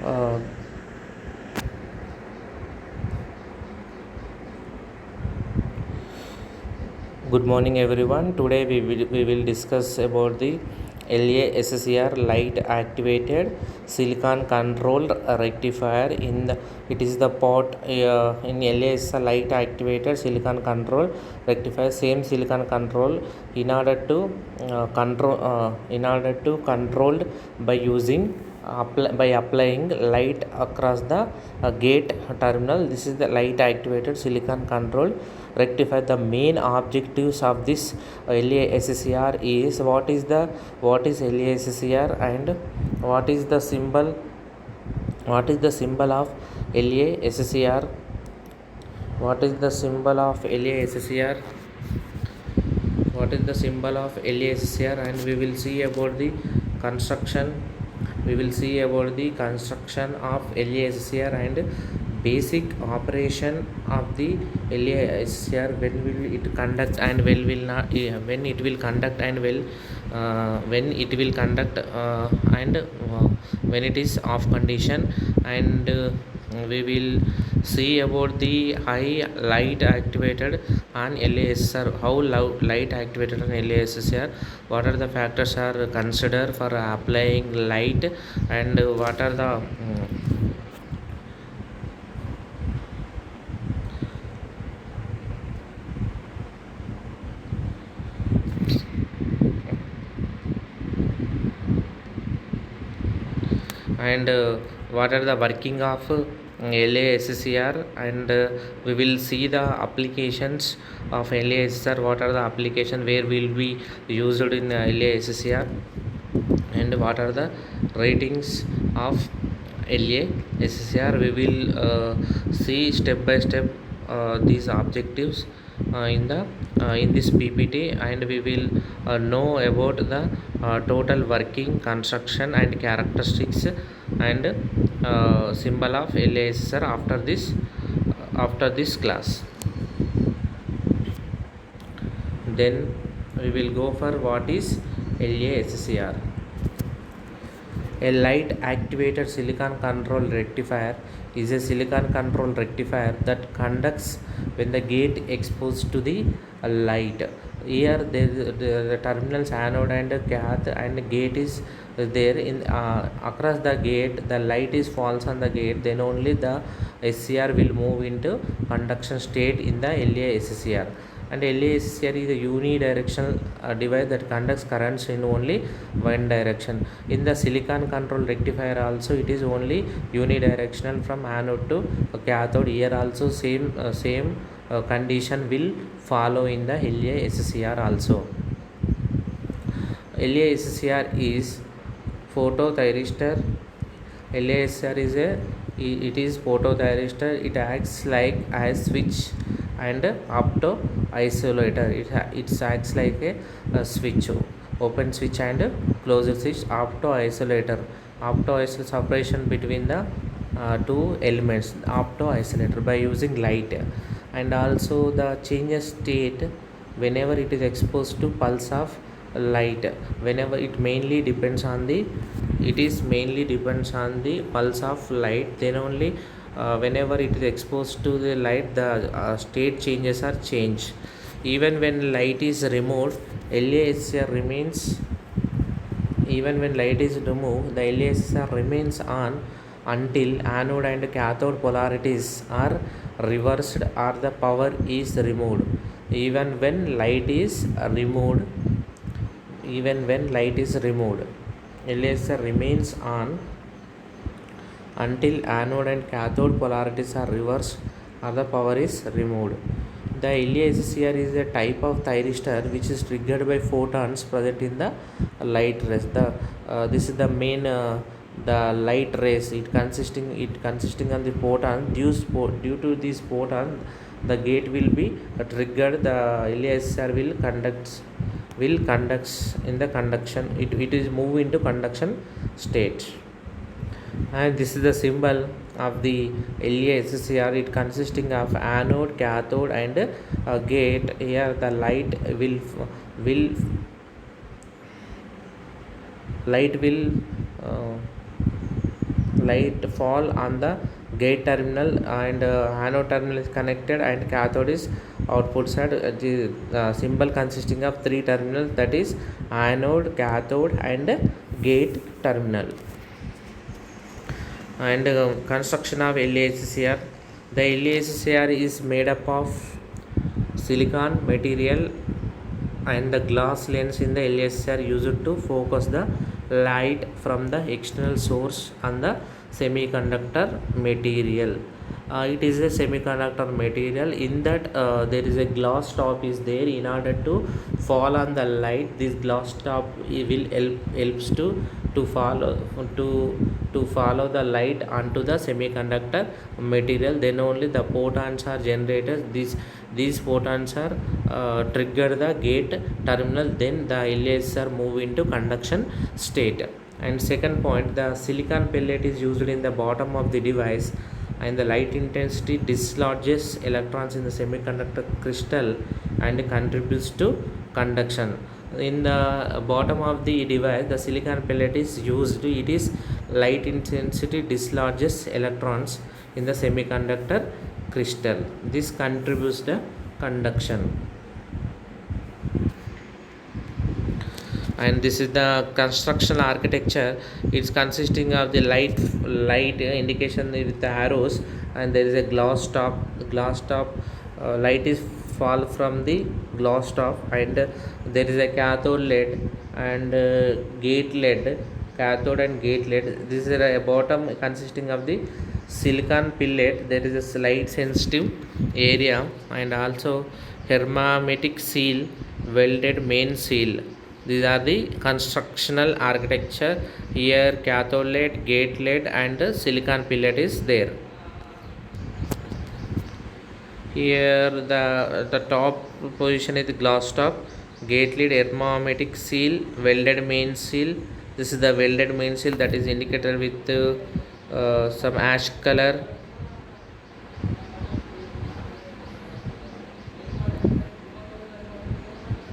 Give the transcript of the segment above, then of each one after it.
Uh, Good morning, everyone. Today we will discuss about the LASSER light activated silicon controlled rectifier. It is the port in LASSER light activated silicon control rectifier. Same silicon control in order to controlled by using by applying light across the gate terminal. This is the light activated silicon control rectifier. The main objectives of this LASSER is what is LASSER and what is the symbol of LASSER. What is the symbol of LASSER? What is the symbol of LASSER? And we will see about the construction. We will see about the construction of LASSER and basic operation of the LASSER. When will it conduct and will not? When it will conduct and when it will conduct and when it is off condition. And we will see about the high light activated on LASSER. How light activated on LASSER? What are the factors are considered for applying light, and what are the and what are the working of LASSER, and we will see the applications of LASSER. What are the application where will be used in LASSER, and what are the ratings of LASSER. We will see step by step these objectives in this PPT, and we will know about the total working, construction and characteristics and symbol of LASSER after this class. Then we will go for what is LASSER. A light activated silicon control rectifier is a silicon control rectifier that conducts when the gate exposed to the light. Here the terminals anode and cathode and gate is there. In across the gate, the light is falls on the gate, then only the SCR will move into conduction state in the LASSER. And LASSER is a unidirectional device that conducts currents in only one direction. In the silicon control rectifier also, it is only unidirectional from anode to cathode. Here also same condition will follow in the LASSER also. LASSER is photothyristor. LASSER is photothyristor. It acts like a switch and opto isolator. It acts like a switch, open switch and closed switch. Opto isolator separation between the two elements, opto isolator, by using light. And also the changes state whenever it is exposed to pulse of light. Whenever it mainly depends on the pulse of light, then only whenever it is exposed to the light, the state changes are changed. Even when light is removed, LASSER remains. Even when light is removed, the LASSER remains on until anode and cathode polarities are reversed or the power is removed. Even when light is removed, LASSER remains on until anode and cathode polarities are reversed or the power is removed. The LASSER is a type of thyristor which is triggered by photons present in the light rays. This is the main the light rays. It consisting of the photon. Due to this photon, the gate will be triggered. The LASSER will conduct in the conduction. It is move into conduction state. And this is the symbol of the LASSER. It consisting of anode, cathode and gate. Here the light will light fall on the gate terminal, and anode terminal is connected and cathode is output side. The symbol consisting of three terminals, that is anode, cathode and gate terminal. And construction of LACCR. The LACCR is made up of silicon material, and the glass lens in the LACCR used to focus the light from the external source on the semiconductor material. It is a semiconductor material. In that there is a glass top is there. In order to fall on the light, this glass top will helps to follow to follow the light onto the semiconductor material. Then only the photons are generated. These photons are trigger the gate terminal. Then the LEDs are move into conduction state. And second point, the silicon pellet is used in the bottom of the device, and the light intensity dislodges electrons in the semiconductor crystal and contributes to conduction. In the bottom of the device, the silicon pellet is used. It is light intensity dislodges electrons in the semiconductor crystal. This contributes the conduction. And this is the construction architecture. It's consisting of the light indication with the arrows, and there is a glass top. Light is fall from the glass top, and there is a cathode led and gate led, cathode and gate led. This is a bottom consisting of the silicon pellet. There is a light sensitive area, and also hermetic seal, welded main seal. These are the constructional architecture. Here cathode lead, gate lead and silicon pellet is there. Here the top position is the glass top, gate lead, hermetic seal, welded main seal. This is the welded main seal that is indicated with some ash color.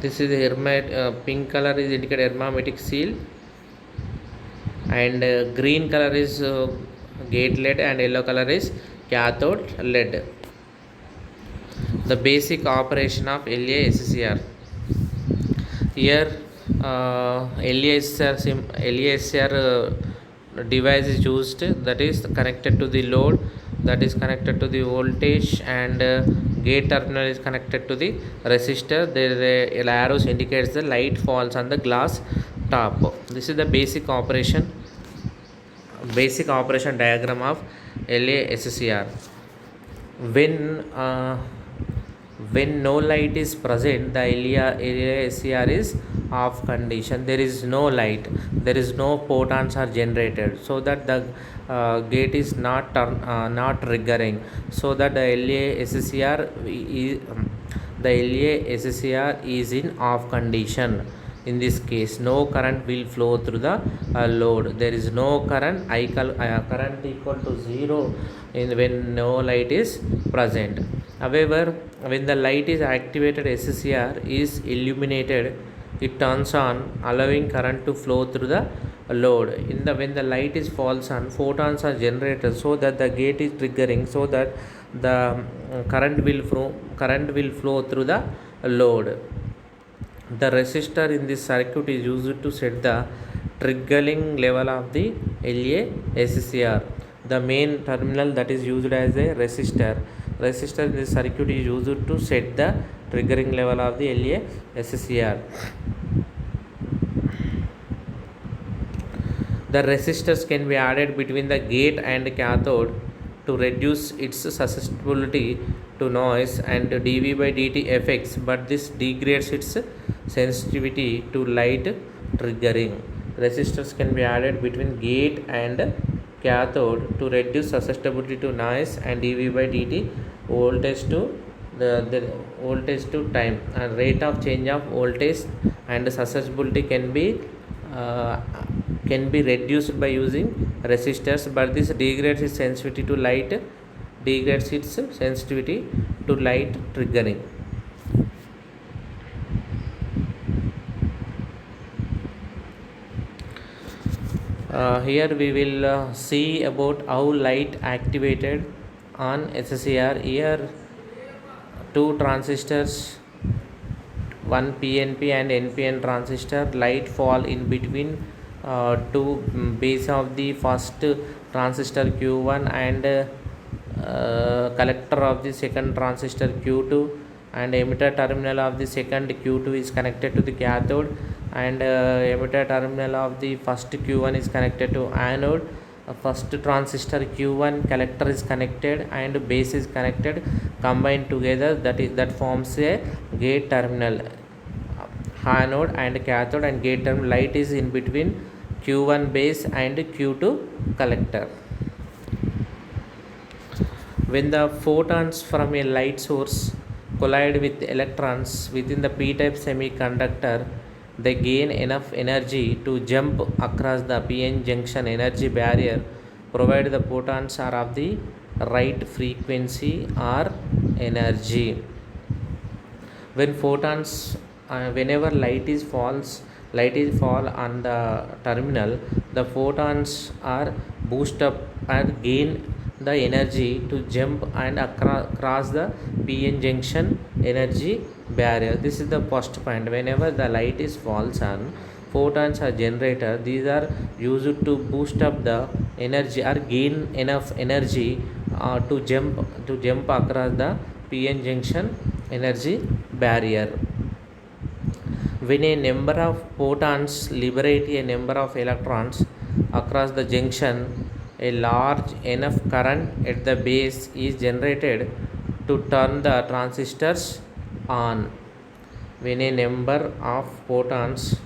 This is pink color is indicated hermetic seal, and green color is gate lead, and yellow color is cathode lead. The basic operation of LACCR. Here LACCR device is used, that is connected to the load, that is connected to the voltage, and gate terminal is connected to the resistor. There is arrows indicates the light falls on the glass top. This is the basic operation diagram of LACCR. When no light is present, the LACCR is off condition. There is no light, there is no photons are generated, so that the gate is not triggering, so that the LACCR is in off condition. In this case, no current will flow through the load. There is no current. Current equal to 0 when no light is present. However, when the light is activated, SCR is illuminated. It turns on, allowing current to flow through the load. When the light is falls on, photons are generated, so that the gate is triggering, so that the current will flow through the load. The resistor in this circuit is used to set the triggering level of the LACCR. The main terminal that is used as a resistor in this circuit is used to set the triggering level of the LACCR. The resistors can be added between the gate and cathode to reduce its susceptibility to noise and dV by dt effects, but this degrades its sensitivity to light triggering. Resistors can be added between gate and cathode to reduce susceptibility to noise and dV by dt voltage to the voltage to time, and rate of change of voltage and susceptibility can be reduced by using resistors, but this degrades its sensitivity to light triggering. Here we will see about how light activated on SSCR. Here two transistors, one PNP and NPN transistor, light fall in between two base of the first transistor Q1 and collector of the second transistor Q2, and emitter terminal of the second Q2 is connected to the cathode, and emitter terminal of the first Q1 is connected to anode. First transistor Q1 collector is connected and base is connected, combined together, that forms a gate terminal, anode and cathode, and gate terminal light is in between Q1 base and Q2 collector. When the photons from a light source collide with electrons within the p-type semiconductor, they gain enough energy to jump across the p-n junction energy barrier, provided the photons are of the right frequency or energy. When photons, whenever light is fall on the terminal, the photons are boost up and gain the energy to jump and across the p-n junction energy barrier. This is the first point. Whenever the light is falls on, photons are generated. These are used to boost up the energy or gain enough energy to jump across the p-n junction energy barrier. When a number of photons liberate a number of electrons across the junction, a large enough current at the base is generated to turn the transistors on. When a number of photons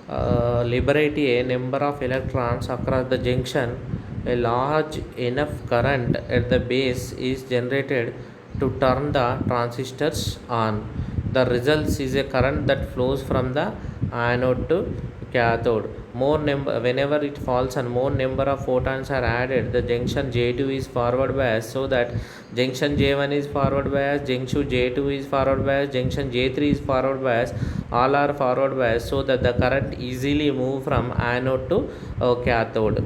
liberate a number of electrons across the junction, a large enough current at the base is generated to turn the transistors on. The result is a current that flows from the anode to cathode. Whenever it falls and more number of photons are added, the junction J2 is forward bias, so that junction J1 is forward bias, junction J2 is forward bias, junction J3 is forward bias, all are forward bias, so that the current easily move from anode to cathode.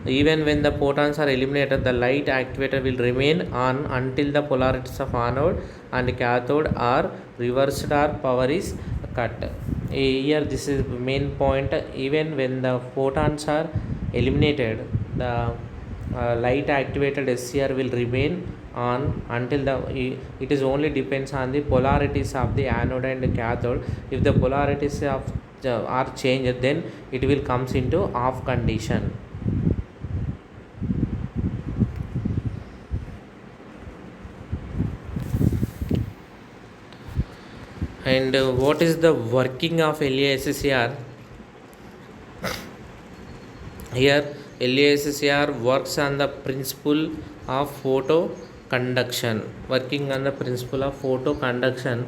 Even when the photons are eliminated, the light activator will remain on until the polarities of anode and cathode are reversed or power is cut. Here this is main point. Even when the photons are eliminated, the light activated SCR will remain on until it is only depends on the polarities of the anode and cathode. If the polarities are changed, then it will comes into off condition. And what is the working of LASSCR? Here LASSCR works on the principle of photoconduction. Working on the principle of photoconduction,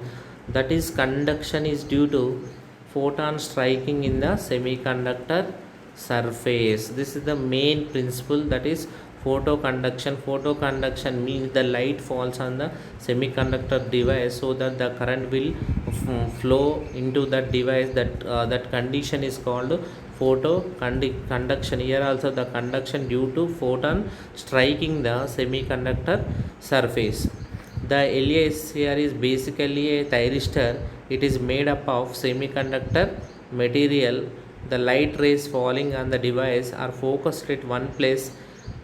that is, conduction is due to photon striking in the semiconductor surface. This is the main principle, that is photoconduction. Photoconduction means the light falls on the semiconductor device, so that the current will flow into that device. That condition is called photoconduction. Here also the conduction due to photon striking the semiconductor surface. The LASSCR is basically a thyristor. It is made up of semiconductor material. The light rays falling on the device are focused at one place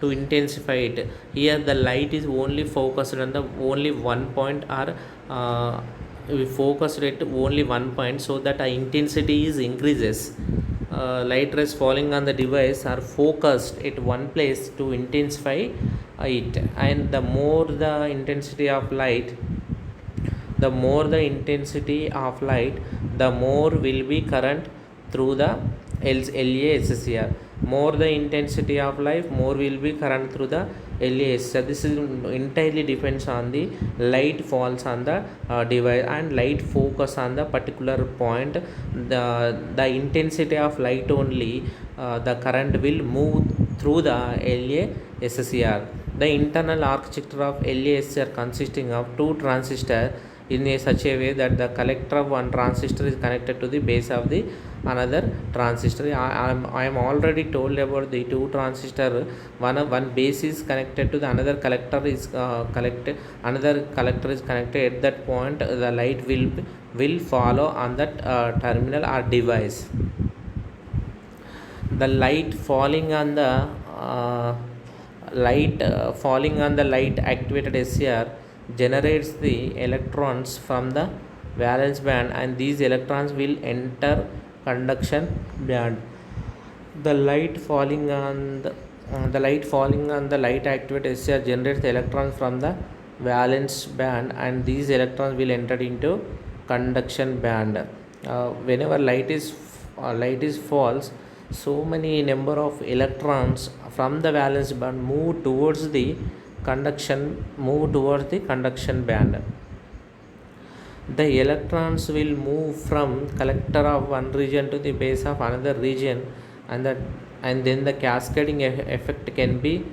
to intensify it. Here the light is only focused on the only one point, or we focused at only one point, so that intensity is increases. Light rays falling on the device are focused at one place to intensify it, and the more the intensity of light, the more will be current through the LASSCR. More the intensity of light, more will be current through the LASSCR. This is entirely depends on the light falls on the device and light focus on the particular point. The intensity of light only, the current will move through the LASSCR. The internal architecture of LASSCR consisting of two transistors in such a way that the collector of one transistor is connected to the base of the another transistor. I am already told about the two transistor. One base is connected to the another collector is collected. Another collector is connected. At that point, the light will follow on that terminal or device. The light falling on the light activated SCR generates the electrons from the valence band, and these electrons will enter conduction band. The light falling on the light activated SCR generates the electrons from the valence band, and these electrons will enter into conduction band. Whenever light is false, so many number of electrons from the valence band move towards the conduction band. The electrons will move from collector of one region to the base of another region, and then the cascading effect can be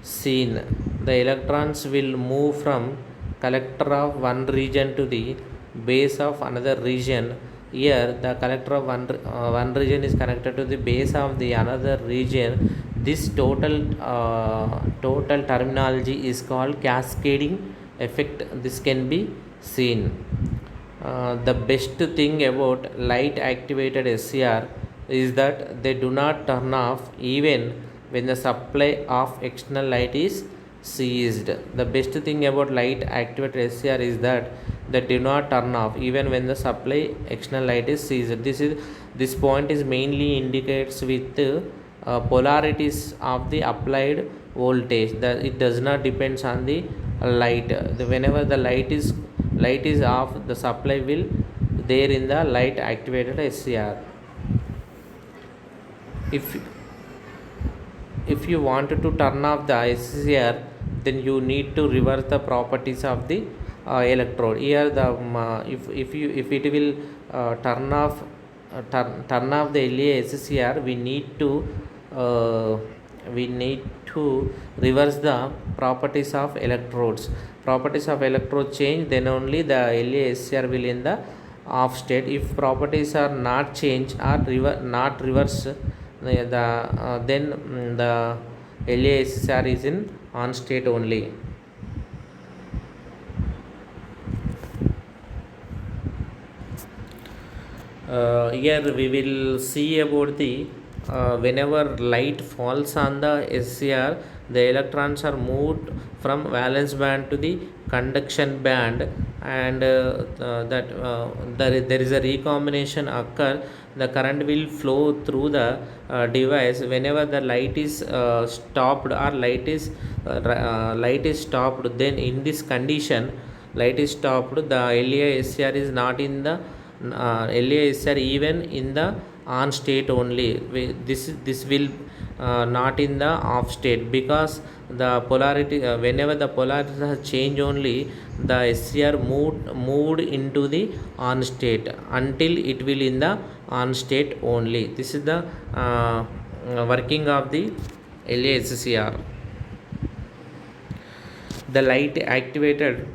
seen. The electrons will move from collector of one region to the base of another region. Here the collector of one region is connected to the base of the another region. This total terminology is called cascading effect. This can be seen. The best thing about light activated SCR is that they do not turn off even when the supply of external light is ceased. The best thing about light activated SCR is that they do not turn off even when the supply external light is ceased. This point is mainly indicates with polarities of the applied voltage. That it does not depends on the light. Whenever the light is off, the supply will there in the light activated SCR. If you wanted to turn off the SCR, then you need to reverse the properties of the electrode. Here the if it will turn off the LA SCR, we need to reverse the properties of electrodes. Properties of electrode change, then only the LA SCR will in the off state. If properties are not changed or not reverse, then the LA SCR is in on state only. Here we will see about the whenever light falls on the SCR, the electrons are moved from valence band to the conduction band, and there is a recombination occur. The current will flow through the device. Whenever the light is stopped or light is stopped, then in this condition light is stopped, the LA SCR is not in the LA SCR even in the on state only. This will not in the off state, because the polarity whenever the polarity change only, the SCR moved into the on state until it will in the on state only. This is the working of the LA SCR. The light activated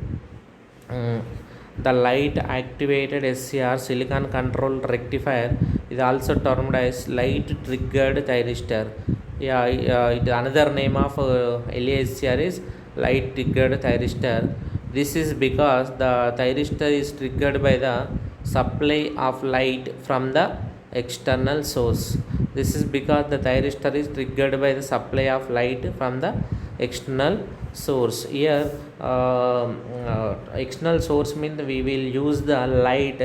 SCR silicon control rectifier is also termed as light triggered thyristor. It another name of LA SCR is light triggered thyristor. This is because the thyristor is triggered by the supply of light from the external source. This is because the thyristor is triggered by the supply of light from the external source. Here external source means we will use the light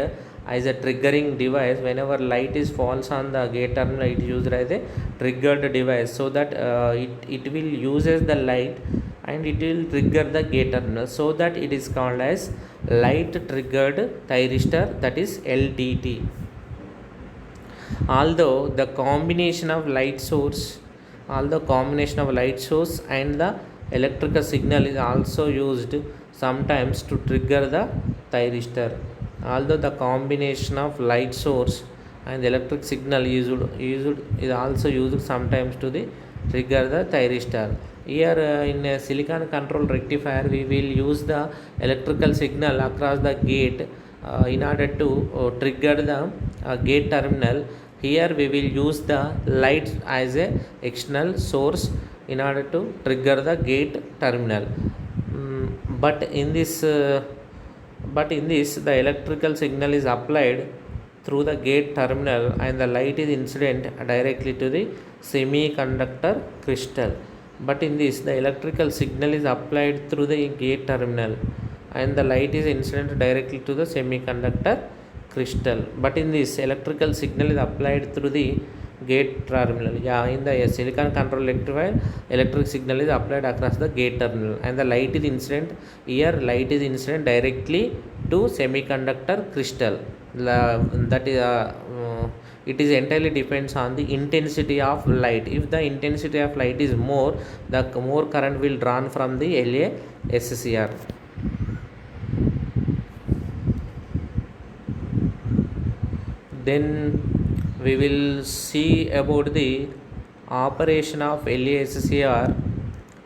as a triggering device. Whenever light is falls on the gate terminal, it is used as a triggered device, so that it will uses the light and it will trigger the gate terminal, so that it is called as light triggered thyristor, that is LTT. Although the combination of light source and the electrical signal is also used sometimes to trigger the thyristor. Although the combination of light source and electric signal is also used sometimes to the trigger the thyristor. Here in a silicon control rectifier, we will use the electrical signal across the gate in order to trigger the gate terminal, Here we will use the light as a external source in order to trigger the gate terminal. Mm, but in this the electrical signal is applied through the gate terminal and the light is incident directly to the semiconductor crystal. But in this the electrical signal is applied through the gate terminal and the light is incident directly to the semiconductor crystal. But in this electrical signal is applied through the gate terminal. Yeah, in the silicon control rectifier, electric signal is applied across the gate terminal and the light is incident. Here light is incident directly to semiconductor crystal. That is it is entirely depends on the intensity of light. If the intensity of light is more, the more current will drawn from the LASCR. Then we will see about the operation of LASCR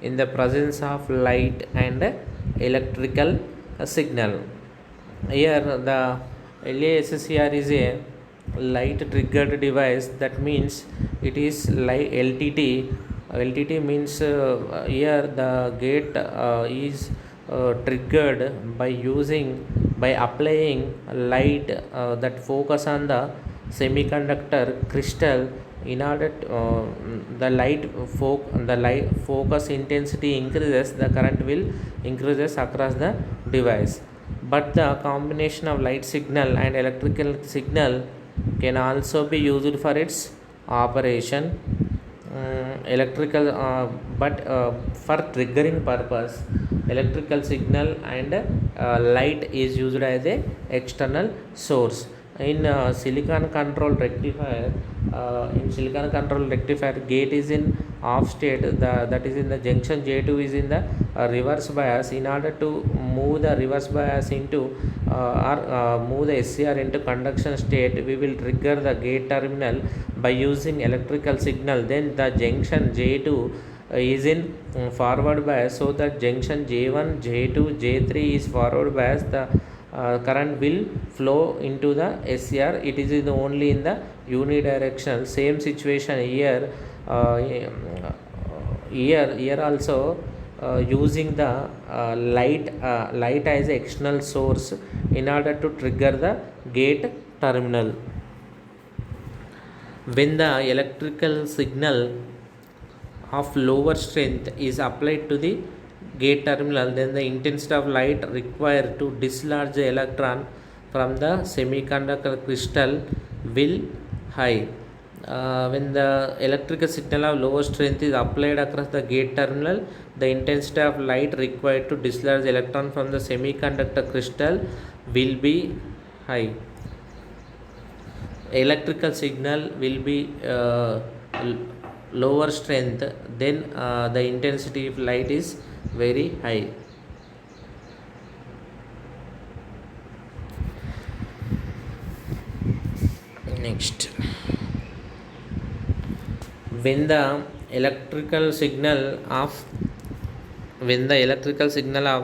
in the presence of light and electrical signal. Here the LASCR is a light triggered device. That means it is like LTT. LTT means here the gate is triggered by applying light that focus on the semiconductor crystal. In order to, the light focus intensity increases, the current will increases across the device. But the combination of light signal and electrical signal can also be used for its operation. But for triggering purpose, electrical signal and light is used as a external source. In silicon control rectifier, gate is in off state, that is in the junction J2 is in the reverse bias. In order to move the reverse bias into or move the SCR into conduction state, we will trigger the gate terminal by using electrical signal. Then the junction J2 is in forward bias, so that junction J1, J2, J3 is forward bias. The current will flow into the SCR. It is only in the unidirectional. Same situation here. Here also using the light as a external source in order to trigger the gate terminal. When the electrical signal of lower strength is applied to the gate terminal, then the intensity of light required to dislodge the electron from the semiconductor crystal will high. When the electrical signal of lower strength is applied across the gate terminal, the intensity of light required to dislodge the electron from the semiconductor crystal will be high. Electrical signal will be lower strength, then the intensity of light is very high. Next, when the electrical signal of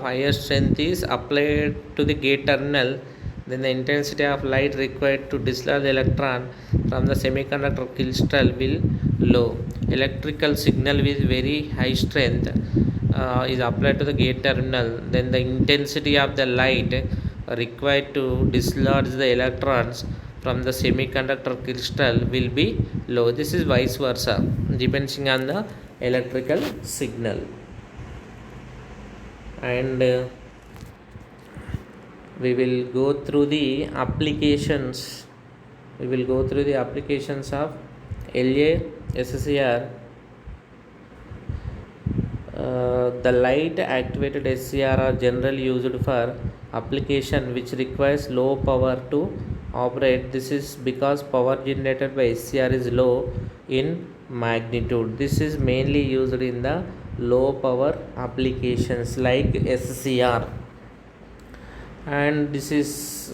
higher strength is applied to the gate terminal, then the intensity of light required to dislodge the electron from the semiconductor crystal will low. Electrical signal with very high strength is applied to the gate terminal, then the intensity of the light required to dislodge the electrons from the semiconductor crystal will be low. This is vice versa, depending on the electrical signal. And we will go through the applications. Of LASCR. The light activated SCR are generally used for application which requires low power to operate. This is because power generated by SCR is low in magnitude. This is mainly used in the low power applications like SCR, and this is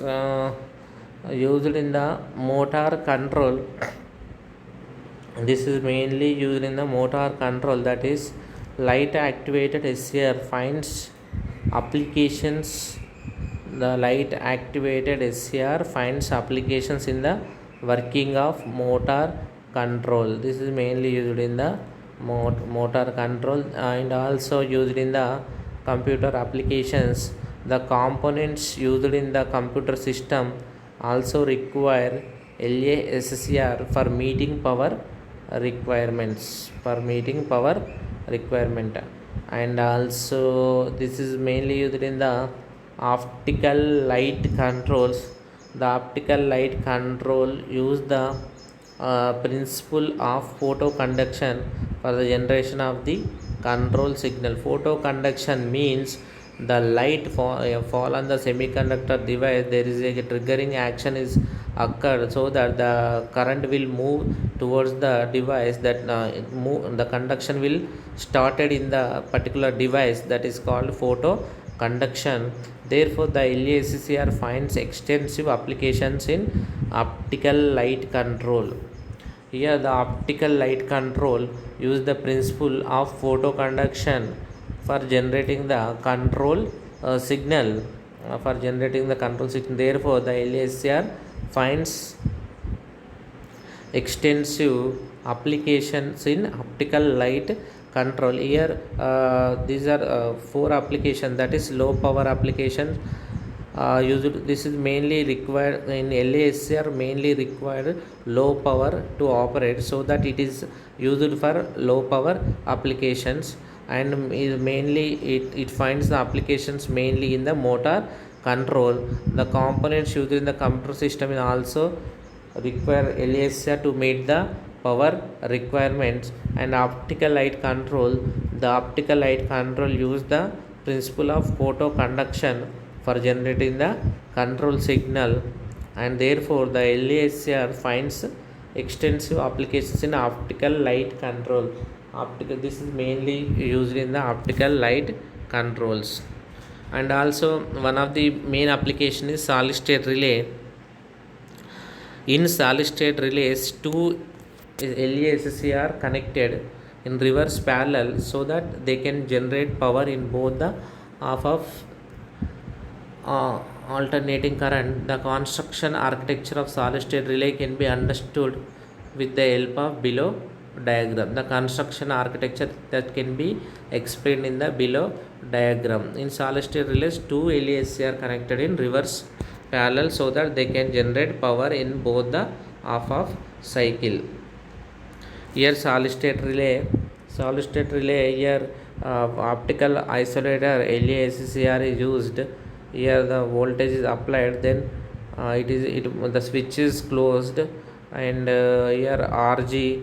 used in the motor control. This is mainly used in the motor control, that is light activated SCR finds applications. The light activated SCR finds applications in the working of motor control. This is mainly used in the motor control and also used in the computer applications. The components used in the computer system also require LASSR for meeting power requirements, and also this is mainly used in the optical light controls. The optical light control use the principle of photoconduction for the generation of the control signal. Photoconduction means the light fall on the semiconductor device. There is a triggering action is occurred so that the current will move towards the device, that the conduction will started in the particular device, that is called photoconduction. Therefore the LASSR finds extensive applications in optical light control. Here the optical light control use the principle of photoconduction for generating the control signal. Therefore the LASSR finds extensive applications in optical light control. Here these are four applications, that is low power applications used. This is mainly required in LASR, mainly required low power to operate, so that it is used for low power applications, and is mainly it finds the applications mainly in the motor control. The components used in the computer system is also require LASR to meet the power requirements. And optical light control, the optical light control use the principle of photoconduction for generating the control signal, and therefore the LASR finds extensive applications in optical light control. This is mainly used in the optical light controls. And also one of the main application is solid state relay. In solid state relays, two LASSC are connected in reverse parallel so that they can generate power in both the half of alternating current. The construction architecture of solid state relay can be understood with the help of below diagram. The construction architecture that can be explained in the below diagram. In solid state relays, two LASC are connected in reverse parallel so that they can generate power in both the half of cycle. Here solid state relay here optical isolator LASCR is used. Here the voltage is applied, then the switch is closed, and here RG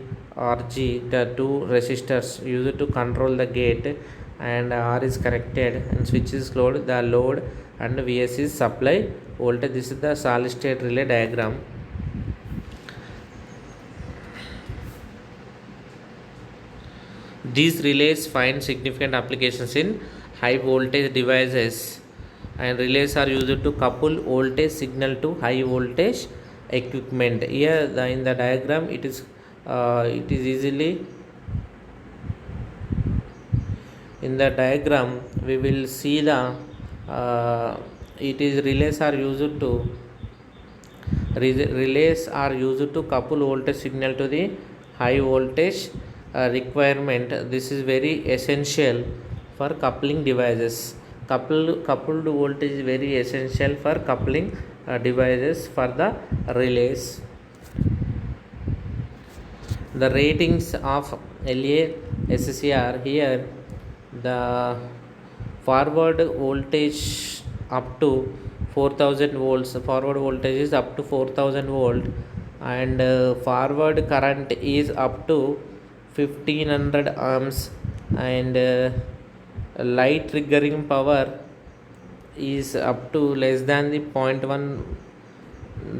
the two resistors used to control the gate, and R is connected and switch is closed, the load and Vs is supply voltage. This is the solid state relay diagram. These relays find significant applications in high voltage devices, and relays are used to couple voltage signal to high voltage equipment. Here in the diagram it is easily, in the diagram we will see the relays are used to couple voltage signal to the high voltage requirement. This is very essential for coupling devices. Coupled voltage is very essential for coupling devices for the relays. The ratings of LASCR, here the forward voltage up to 4000 volts, forward voltage is up to 4000 volt, and forward current is up to 1500 amps, and light triggering power is up to less than the 0.1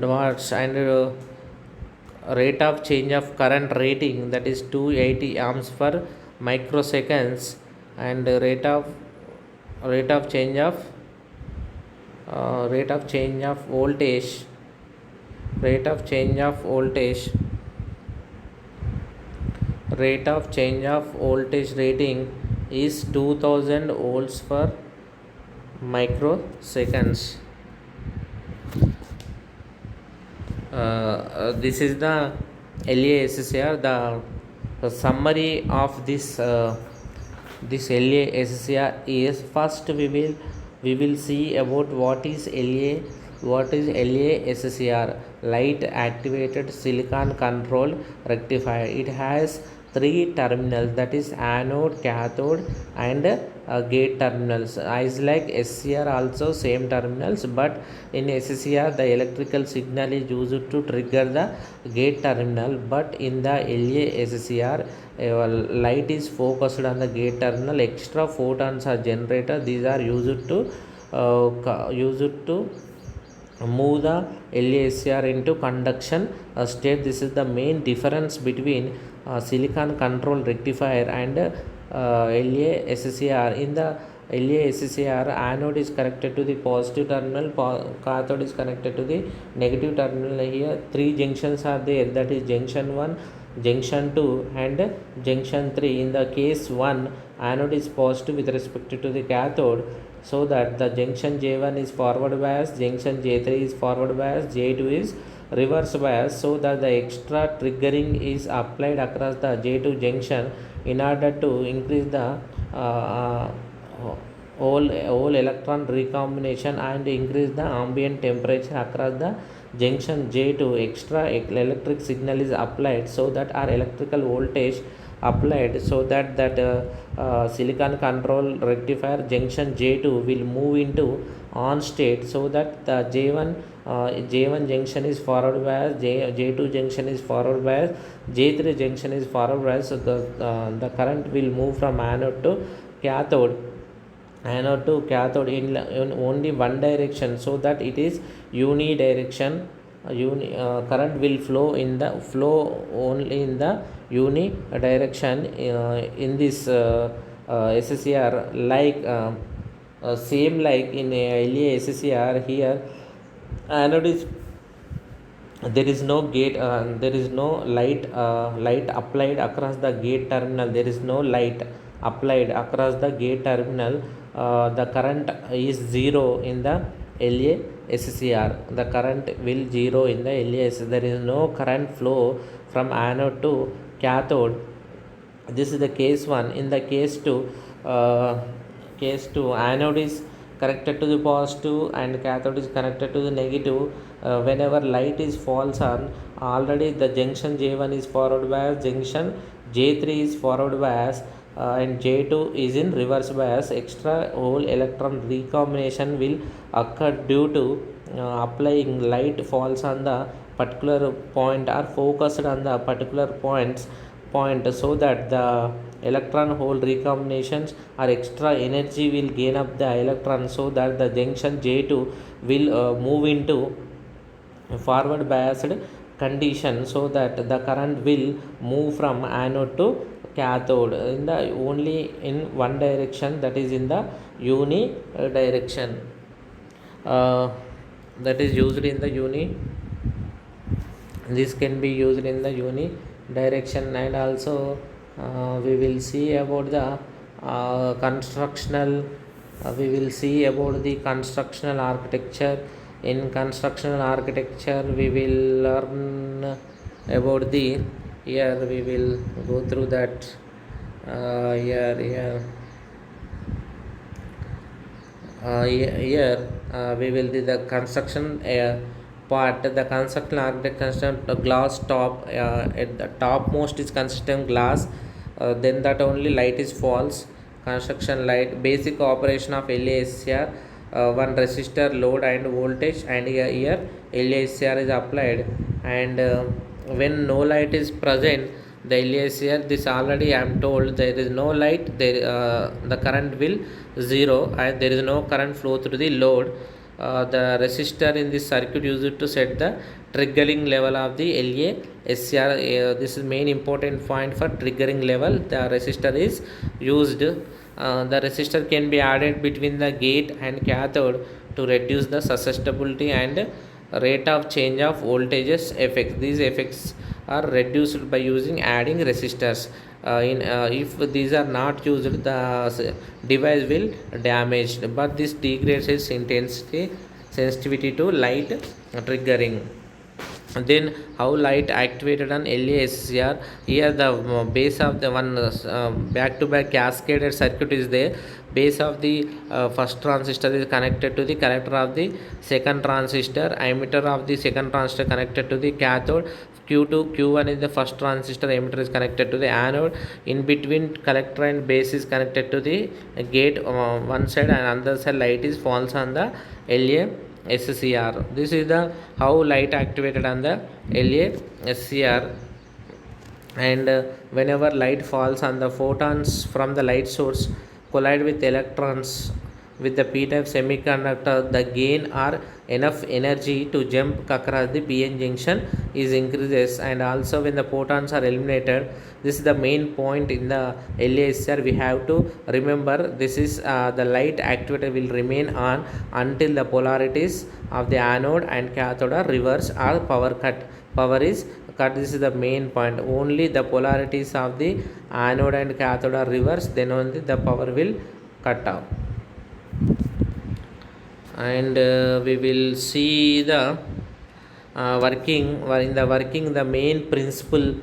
watts, and rate of change of current rating, that is 280 amps per microseconds, and rate of change of voltage rating is 2000 volts per microseconds. This is the LASSR. The summary of this LASSR is, first we will see about what is LASSR, light activated silicon control rectifier. It has three terminals, that is anode, cathode and gate terminals. As like SCR also same terminals, but in SCR the electrical signal is used to trigger the gate terminal, but in the LASCR light is focused on the gate terminal. Extra photons are generated. These are used to move the LASCR into conduction state. This is the main difference between silicon control rectifier and LASCR. In the LASCR, anode is connected to the positive terminal, cathode is connected to the negative terminal. Here three junctions are there, that is junction 1, junction 2 and junction 3. In the case 1, anode is positive with respect to the cathode, so that the junction J1 is forward bias, junction J3 is forward bias, J2 is reverse bias, so that the extra triggering is applied across the J2 junction in order to increase the whole electron recombination and increase the ambient temperature across the junction J2. Extra electric signal is applied, so that our electrical voltage applied, so that silicon control rectifier junction J2 will move into on state, so that the J1 junction is forward bias, J2 junction is forward bias, J3 junction is forward bias. So the current will move from anode to cathode in only one direction, so that it is unidirection. Current will flow only in the unidirection in this SCR, like same like in LASCR. Here anode is, there is no gate, there is no light applied across the gate terminal. There is no light applied across the gate terminal. The current is zero in the LASCR. The current will zero in the LAS. There is no current flow from anode to cathode. This is the case 1. In the case 2, anode is connected to the positive and cathode is connected to the negative. Whenever light is falls on, already the junction J1 is forward bias, junction J3 is forward bias, and J2 is in reverse bias. Extra whole electron recombination will occur due to applying light falls on the particular point or focused on the particular point, so that the electron hole recombinations or extra energy will gain up the electron, so that the junction J2 will move into forward biased condition, so that the current will move from anode to cathode in the only in one direction, that is in the uni direction. That is used in the uni, this can be used in the uni direction. And also we will see about the constructional we will see about the constructional architecture. In constructional architecture we will learn about the, here we will go through that. Here we will do the construction part. The construction architect construct a glass top, at the topmost is consistent glass, then that only light is false. Construction light, basic operation of LASCR, one resistor, load and voltage, and here LASCR is applied. And when no light is present, the LASCR, this already I am told, there is no light, the current will zero and there is no current flow through the load. The resistor in this circuit used to set the triggering level of the LASCR. This is main important point for triggering level. The resistor is used. The resistor can be added between the gate and cathode to reduce the susceptibility and rate of change of voltages effects. These effects are reduced by using adding resistors. If these are not used, the device will damaged, but this degrades its intensity sensitivity to light triggering. Then how light activated on LASCR? Here the base of the one back to back cascaded circuit is there. Base of the first transistor is connected to the collector of the second transistor. Emitter of the second transistor connected to the cathode. Q2 Q1 is the first transistor. Emitter is connected to the anode. In between collector and base is connected to the gate one side, and another side light is falls on the LASCR. This is the how light activated on the LASCR. And whenever light falls on the photons from the light source collide with electrons with the p-type semiconductor, the gain or enough energy to jump across the p-n junction is increases. And also when the photons are eliminated, this is the main point in the LASR. We have to remember this is the light activator will remain on until the polarities of the anode and cathode are reversed or power is cut. This is the main point. Only the polarities of the anode and cathode are reversed, then only the power will cut off. And we will see the working the main principle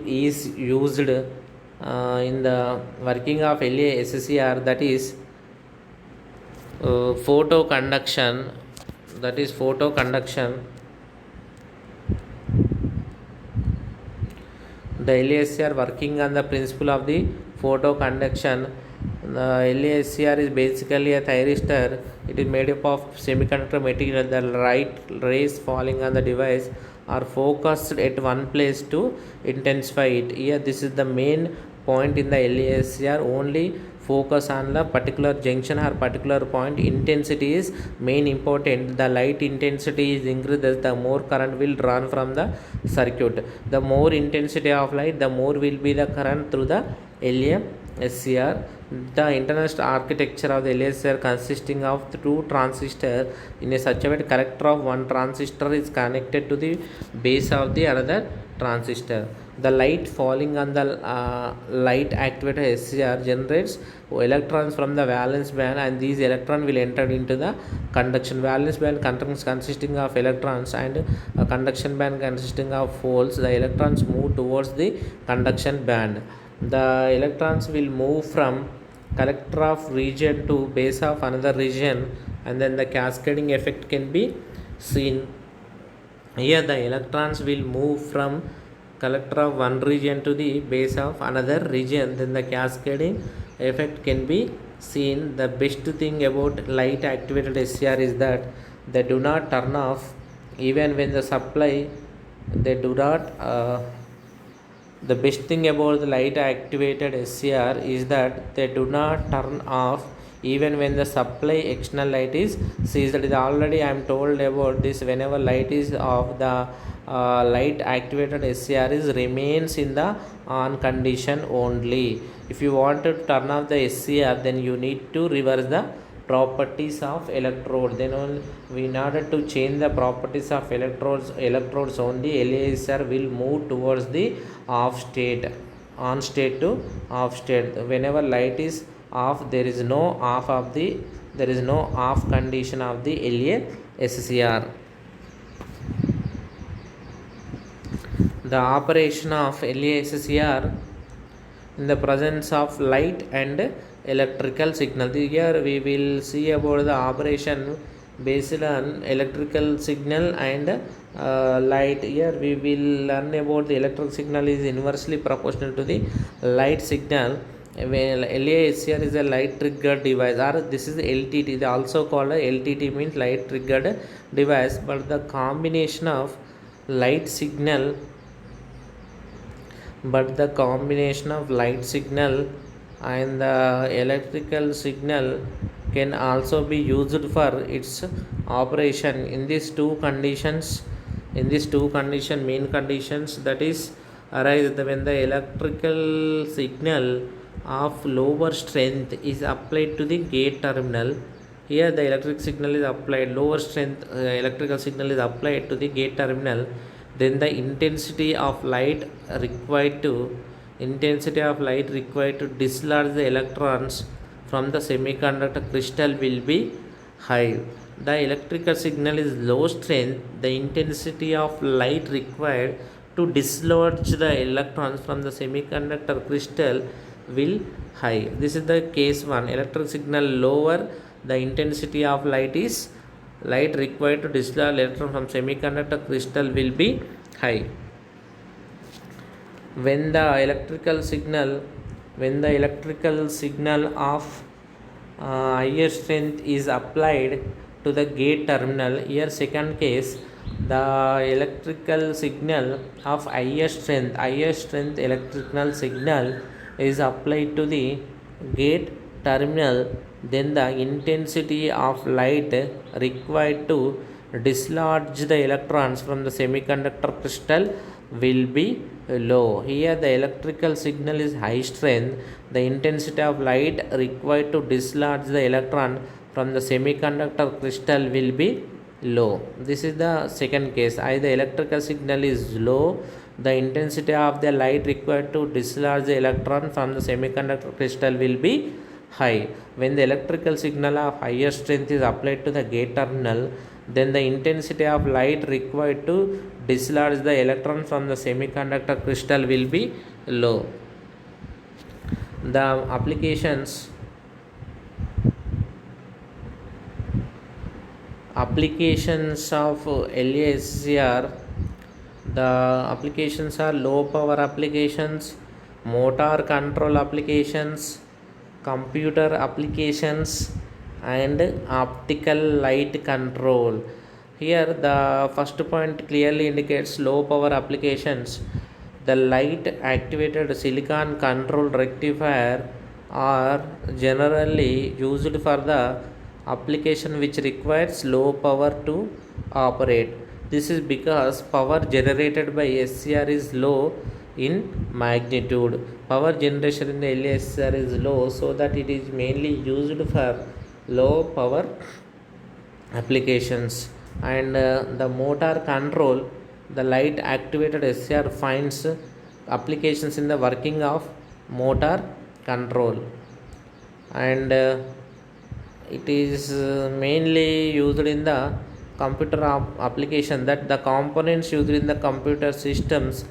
is used in the working of LASCR, that is photoconduction. The LASCR working on the principle of the photoconduction. The LASCR is basically a thyristor. It is made up of semiconductor material. The light rays falling on the device are focused at one place to intensify it. Here this is the main point in the LASCR. Only focus on the particular junction or particular point. Intensity is main important. The light intensity is increased, the more current will run from the circuit. The more intensity of light, the more will be the current through the LASCR. The internal architecture of the LASCR consisting of two transistors in a such a way collector of one transistor is connected to the base of the another transistor. The light falling on the light activated SCR generates electrons from the valence band, and these electrons will enter into the conduction. Valence band consisting of electrons and a conduction band consisting of holes. The electrons move towards the conduction band. The electrons will move from collector of region to base of another region, and then the cascading effect can be seen. Here the electrons will move from collector of one region to the base of another region, then the cascading effect can be seen. The best thing about light activated SCR is that they do not turn off even when the supply. They do not The best thing about the light activated SCR is that they do not turn off even when the supply external light is seized. That is already I am told about this. Whenever light is off, the light activated SCR is remains in the on condition only. If you want to turn off the SCR, then you need to reverse the properties of electrode. Then only in order to change the properties of electrodes only, LASR will move towards the off state, on state to off state. Whenever light is off, there is no off condition of the LASCR. The operation of LASCR in the presence of light and electrical signal. Here we will see about the operation based on electrical signal and light. Here we will learn about the electrical signal is inversely proportional to the light signal. LASCR is a light triggered device, or this is LTT. They also called LTT, means light triggered device. But the combination of light signal and the electrical signal can also be used for its operation in these two conditions. Main conditions, that is arise when the electrical signal of lower strength is applied to the gate terminal. Here the electric signal is applied, lower strength electrical signal is applied to the gate terminal. Then the intensity of light required to dislodge the electrons from the semiconductor crystal will be high. the electrical signal is low strength, the intensity of light required to dislodge the electrons from the semiconductor crystal will high. This is the case 1. Electric signal lower, the intensity of light required to dislodge electron from semiconductor crystal will be high. When the electrical signal of higher strength is applied to the gate terminal, here second case, the electrical signal of higher strength electrical signal is applied to the gate terminal, then the intensity of light required to dislodge the electrons from the semiconductor crystal will be low. Here the electrical signal is high strength, the intensity of light required to dislodge the electron from the semiconductor crystal will be low. This is the second case. Either electrical signal is low, the intensity of the light required to dislodge the electron from the semiconductor crystal will be high. When the electrical signal of higher strength is applied to the gate terminal, then the intensity of light required to dislodge the electron from the semiconductor crystal will be low. The applications of LASCR, the applications are low power applications, motor control applications, computer applications, and optical light control. Here the first point clearly indicates low power applications. The light activated silicon control rectifier are generally used for the application which requires low power to operate. This is because power generated by SCR is low in magnitude. Power generation in the LASCR is low, so that it is mainly used for low power applications. And the motor control, the light activated SCR finds applications in the working of motor control, and it is mainly used in the computer application, that the components used in the computer systems,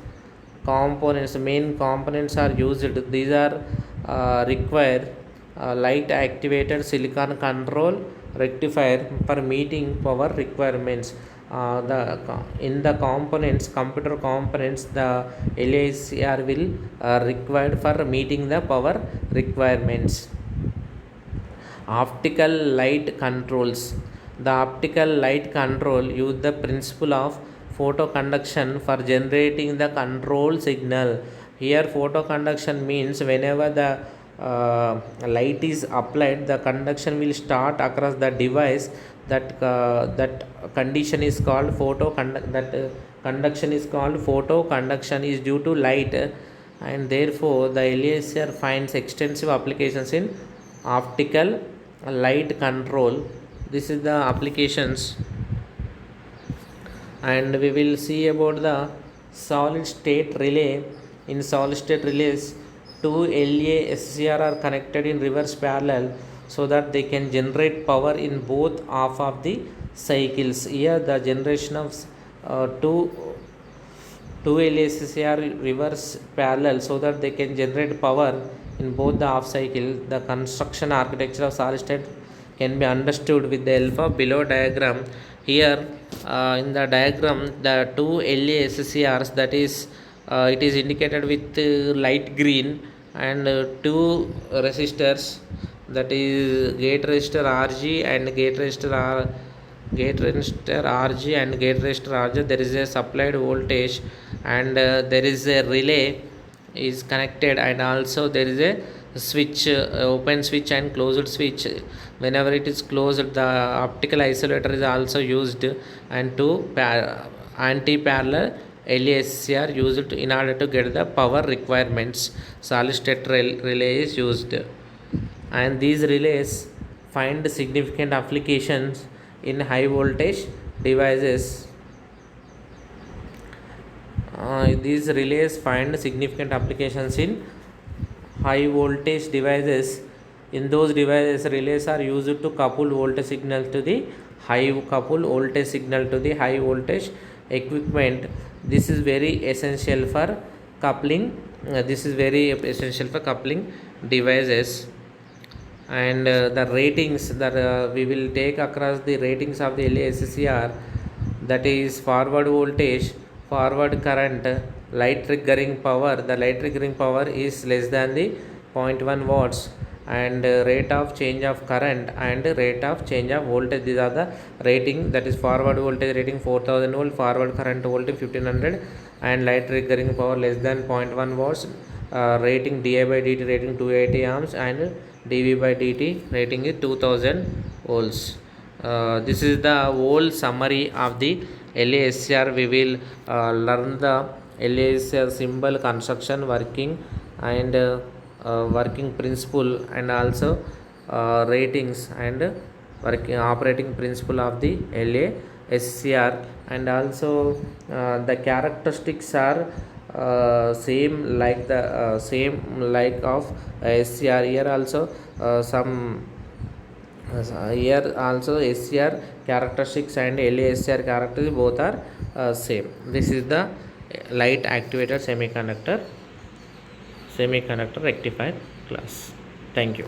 main components are used. These are require light activated silicon control rectifier for meeting power requirements. In the computer components, the LASCR will required for meeting the power requirements. Optical light controls. The optical light control use the principle of photoconduction for generating the control signal. Here photoconduction means whenever the light is applied, the conduction will start across the device. That condition is called conduction is called photoconduction, is due to light, and therefore the LASR finds extensive applications in optical light control. This is the applications, and we will see about the solid state relay. In solid state relays, two LASCR are connected in reverse parallel so that they can generate power in both half of the cycles. Here the generation of two LASCR reverse parallel so that they can generate power in both the half cycle. The construction architecture of solid state can be understood with the help of below diagram. Here in the diagram, the two LASCRs, that is it is indicated with light green, and two resistors, that is gate resistor RG and gate resistor RG and gate resistor RG. There is a supplied voltage, and there is a relay is connected, and also there is a switch, open switch and closed switch. Whenever it is closed, the optical isolator is also used, and two anti-parallel LASCR used in order to get the power requirements. Solid state relay is used, and these relays find significant applications in high voltage devices. These relays find significant applications in high voltage devices. In those devices, relays are used to couple voltage signal to the high couple voltage signal to the high voltage equipment. This is very essential for coupling. This is very essential for coupling devices. And the ratings that we will take across the ratings of the LASCR, that is forward voltage, forward current, light triggering power. The light triggering power is less than the 0.1 watts, and rate of change of current and rate of change of voltage. These are the rating, that is forward voltage rating 4000 volt, forward current voltage 1500, and light triggering power less than 0.1 watts. Rating di by dt rating 280 amps, and dv by dt rating is 2000 volts. This is the whole summary of the LASCR. We will learn the LASCR symbol, construction, working, and working principle, and also ratings and working operating principle of the LASCR. And also the characteristics are same like the same like of SCR. Here also some here also SCR characteristics and LASCR characteristics both are same. This is the light activated semiconductor rectifier class. Thank you.